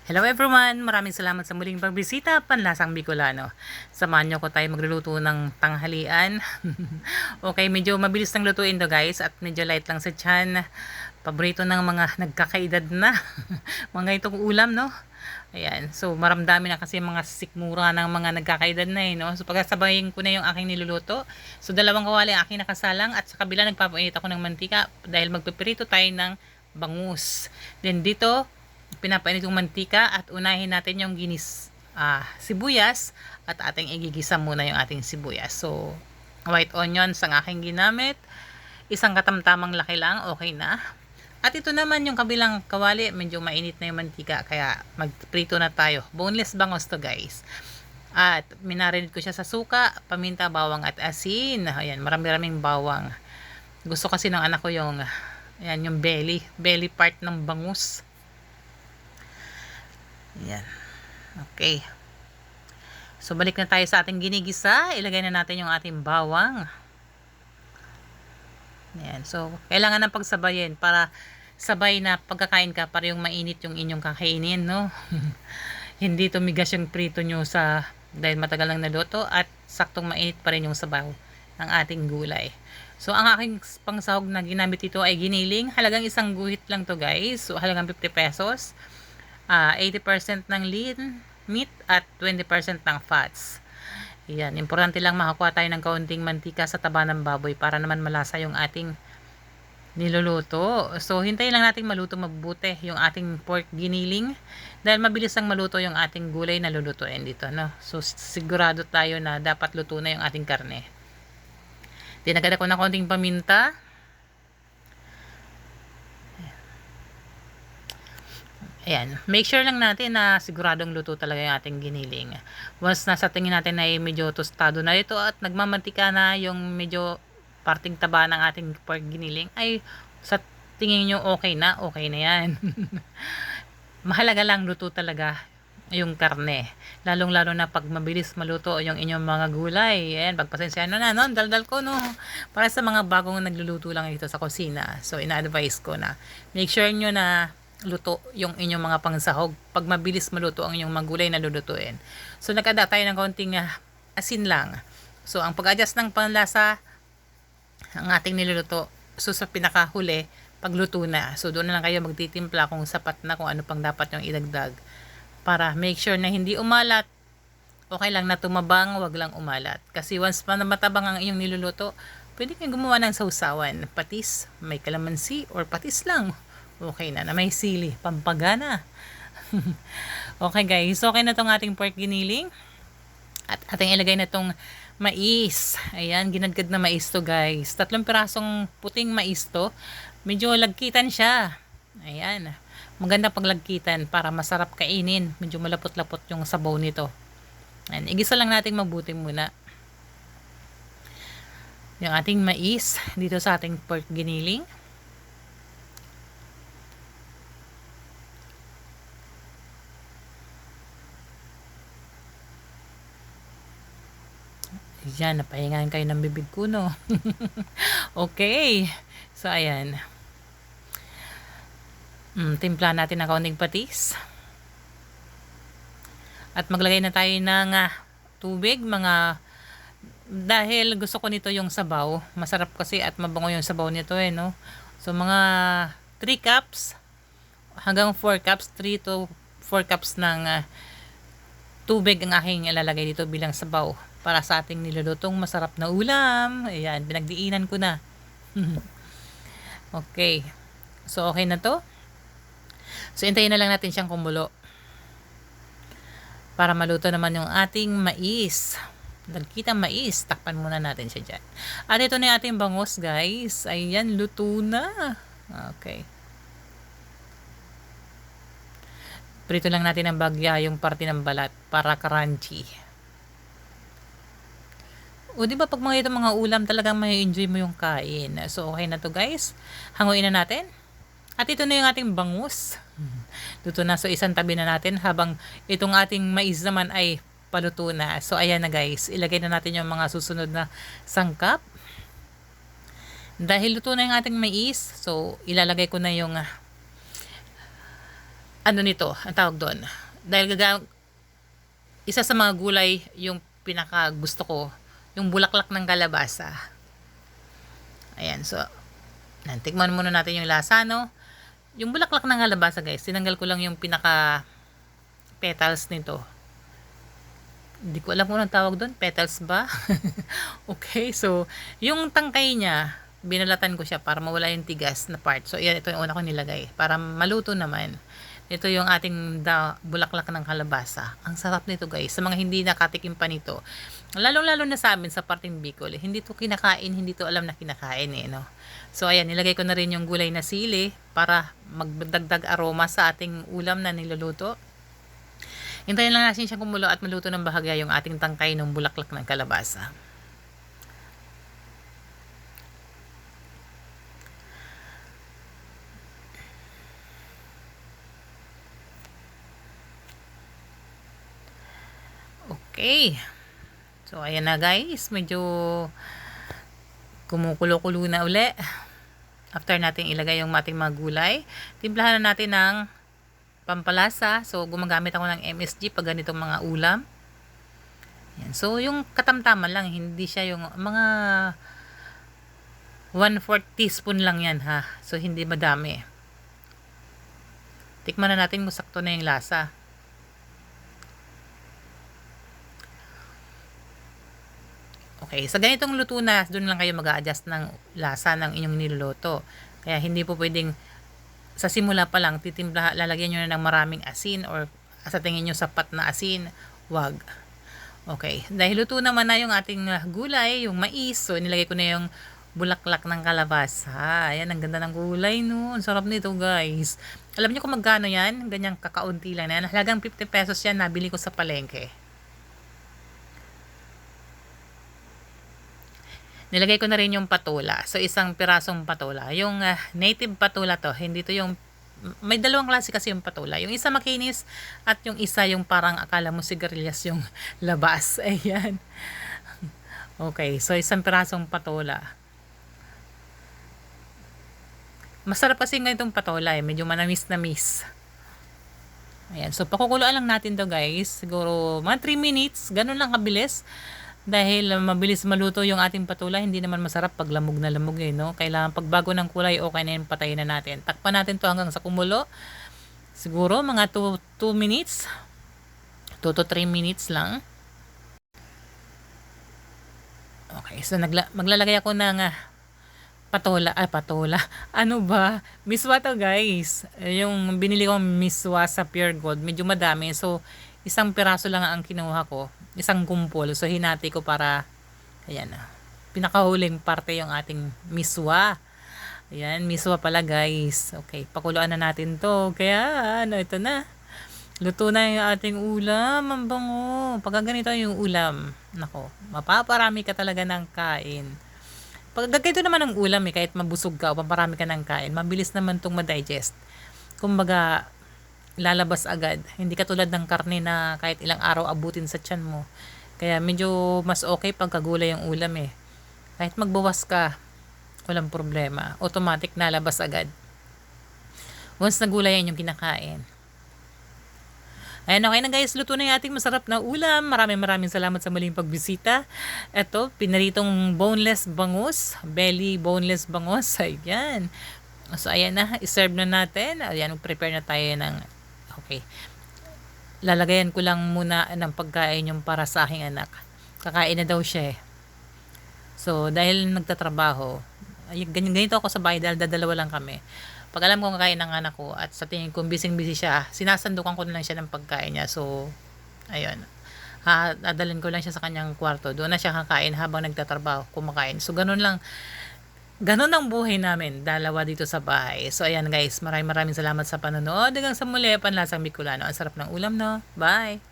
Hello everyone! Maraming salamat sa muling pagbisita, Panlasang Bicolano. Samahan niyo ko tayo magluluto ng tanghalian. Okay, medyo mabilis lang lutuin to guys at medyo light lang sa tiyan. Paborito ng mga nagkakaedad na. Mga itong ulam, no? Ayan, so maramdami na kasi mga sikmura ng mga nagkakaedad na no? So pagkasabayin ko na yung aking niluluto. So dalawang kawali ang aking nakasalang at sa kabila nagpapainit ako ng mantika dahil magpipirito tayo ng bangus. Then dito, pinapainit yung mantika at unahin natin yung sibuyas at ating igigisa muna yung ating sibuyas. So, white onions ang aking ginamit. Isang katamtamang laki lang, okay na. At ito naman yung kabilang kawali, medyo mainit na yung mantika kaya magprito na tayo. Boneless bangus to guys. At minarinate ko siya sa suka, paminta, bawang at asin. Ayan, marami-raming bawang. Gusto kasi ng anak ko yung ayan, yung belly part ng bangus. Ayan. Okay. So, balik na tayo sa ating ginigisa. Ilagay na natin yung ating bawang. Ayan. So, kailangan ng pagsabayin para sabay na pagkakain ka para yung mainit yung inyong kakainin, no? Hindi tumigas yung prito nyo dahil matagal lang naluto at saktong mainit pa rin yung sabaw ng ating gulay. So, ang aking pangsahog na ginamit ito ay giniling. Halagang isang guhit lang to guys. So, halagang 50 pesos. 80% ng lean meat at 20% ng fats. Yan, importante lang makakuha tayo ng kaunting mantika sa taba ng baboy para naman malasa yung ating niluluto. So, hintayin lang natin maluto mabuti yung ating pork giniling dahil mabilis lang maluto yung ating gulay na lulutuin dito, no? So, sigurado tayo na dapat luto na yung ating karne. Dinagad ako ng kaunting paminta. Ayan, make sure lang natin na siguradong luto talaga yung ating giniling. Once nasa tingin natin na medyo tostado na ito at nagmamantika na yung medyo parting taba ng ating pork giniling, ay sa tingin nyo okay na yan. Mahalaga lang luto talaga yung karne. Lalong-lalo na pag mabilis maluto yung inyong mga gulay. Ayan, pagpasensya na, no? Daldal ko, no? Para sa mga bagong nagluluto lang ito sa kusina. So, ina-advise ko na make sure nyo na luto yung inyong mga pangsahog pag mabilis maluto ang inyong magulay na lulutuin. So nagkada tayo ng konting asin lang. So ang pag-adjust ng panlasa ang ating niluluto. So sa pinakahuli pagluto na. So doon na lang kayo magtitimpla kung sapat na, kung ano pang dapat yung idagdag para make sure na hindi umalat. Okay lang na tumabang, wag lang umalat. Kasi once pa na matabang ang inyong niluluto, pwede kayong gumawa ng sausawan, patis, may kalamansi or patis lang. Okay na may sili, pampagana. Okay guys, okay na tong ating pork giniling. At ating ilagay na tong mais. Ayan, ginadgad na mais to guys. 3 pirasong puting mais to. Medyo lagkitan siya. Ayan. Maganda paglagkitan para masarap kainin. Medyo malapot-lapot yung sabaw nito. Ayan, igisa lang natin mabuti muna yung ating mais dito sa ating pork giniling. Yan, napahingan kayo ng bibig ko, no? Okay. So, ayan. Timpla natin ng kaunting patis. At maglagay na tayo ng tubig, dahil gusto ko nito yung sabaw. Masarap kasi at mabango yung sabaw nito, no? So, mga 3 cups hanggang 4 cups, 3 to 4 cups ng tubig ang aking ilalagay dito bilang sabaw para sa ating nilulutong masarap na ulam. Ayan, pinagdiinan ko na. Okay. So, okay na to. So, hintayin na lang natin siyang kumulo para maluto naman yung ating mais. Dagkitang mais. Takpan muna natin siya dyan. At ito na yung ating bangus, guys. Ayan, luto na. Okay. Prito lang natin ang bagya yung parte ng balat para crunchy. O di ba pag mga ulam talagang may enjoy mo yung kain. So okay na to guys. Hanguin na natin. At ito na yung ating bangus. Luto na. So isang tabi na natin habang itong ating mais naman ay paluto na. So ayan na guys. Ilagay na natin yung mga susunod na sangkap. Dahil luto na yung ating mais, so ilalagay ko na yung ano nito, ang tawag doon. Dahil isa sa mga gulay yung pinaka gusto ko, yung bulaklak ng kalabasa. Ayan, so tikman muna natin yung lasa, no? Yung bulaklak ng kalabasa, guys, tinanggal ko lang yung pinaka petals nito. Hindi ko alam kung anong tawag doon, petals ba? Okay, so yung tangkay niya, binalatan ko siya para mawala yung tigas na part. So yan, ito yung una ko nilagay para maluto naman. Ito yung ating bulaklak ng kalabasa. Ang sarap nito, guys. Sa mga hindi nakatikim pa nito, lalong-lalo na sa amin sa parting Bicol, hindi to kinakain, hindi to alam na kinakain eh, no? So ayan, nilagay ko na rin yung gulay na sili para magdagdag aroma sa ating ulam na niluluto. Hintayin lang natin siya kumulo at maluto ng bahagya yung ating tangkay ng bulaklak ng kalabasa. Okay. So, ayan na guys. Medyo kumukulo-kulo na uli. After natin ilagay yung ating mga gulay, timplahan na natin ng pampalasa. So, gumagamit ako ng MSG pag ganitong mga ulam. Yan. So, yung katamtaman lang, hindi siya yung mga 1/4 teaspoon lang yan ha. So, hindi madami. Tikman na natin kung sakto na yung lasa. Okay, sa ganitong luto na, doon lang kayo mag-a-adjust ng lasa ng inyong niluluto. Kaya hindi po pwedeng sa simula pa lang titimpla, lalagyan nyo na ng maraming asin or sa tingin nyo sapat na asin, wag. Okay, dahil luto naman na yung ating gulay, yung mais, so nilagay ko na yung bulaklak ng kalabasa. Ayan, ang ganda ng gulay no. Ang sarap nito guys. Alam niyo kung magkano yan? Ganyang kakaunti lang na yan. Halagang 50 pesos yan, nabili ko sa palengke. Nilagay ko na rin yung patula. So, isang pirasong patula. Yung native patula to, hindi to yung, may dalawang klase kasi yung patula. Yung isa makinis at yung isa yung parang akala mo sigarilyas yung labas. Ayan. Okay, so isang pirasong patula. Masarap kasi nga itong patula eh. Medyo manamis-namis. Ayan, so pakukuluan lang natin to guys. Siguro mga 3 minutes. Ganun lang kabilis. Dahil mabilis maluto yung ating patula, hindi naman masarap pag lamog na lamog eh, no? Kailangan pagbago ng kulay, okay na yun, patayin na natin. Takpan natin to hanggang sa kumulo. Siguro mga 2 minutes. 2 to 3 minutes lang. Okay, so maglalagay ako ng patola. Ano ba? Miswa to guys. Yung binili kong miswa sa Pure Gold, medyo madami. So, isang piraso lang ang kinuha ko. Isang kumpol. So, hinati ko para, ayan, pinakahuling parte yung ating miswa. Ayan, miswa pala guys. Okay, pakuluan na natin to. Kaya, ito na. Luto na yung ating ulam. Ang bango. Pag ganito yung ulam, nako, mapaparami ka talaga ng kain. Pag ganito naman ang ulam kahit mabusog ka o maparami ka ng kain, mabilis naman itong ma-digest. Kumbaga, lalabas agad. Hindi katulad ng karne na kahit ilang araw abutin sa tiyan mo. Kaya medyo mas okay pag kagulay yung ulam eh. Kahit magbawas ka, walang problema. Automatic nalabas agad. Once nagulay yan yung kinakain. Ayan, okay na guys. Luto na yung ating masarap na ulam. Maraming salamat sa muling pagbisita. Ito, pinaritong boneless bangus. Belly boneless bangus. Ayan. So, ayan na. I-serve na natin. Ayan, prepare na tayo ng okay. Lalagayan ko lang muna ng pagkain yung para sa aking anak. Kakain na daw siya eh. So, dahil nagtatrabaho, ganito ako sa bahay dahil dadalawa lang kami. Pag alam ko kakain ng anak ko at sa tingin ko busy siya, sinasandukan ko na lang siya ng pagkain niya. So, ayun. Dadalhin ko lang siya sa kanyang kwarto. Doon na siya kakain habang nagtatrabaho, kumakain. So, ganun lang. Ganon ang buhay namin, dalawa dito sa bahay. So, ayan guys, maraming salamat sa panonood. Hanggang sa muli, Panlasang Bicolano. Ang sarap ng ulam, no? Bye!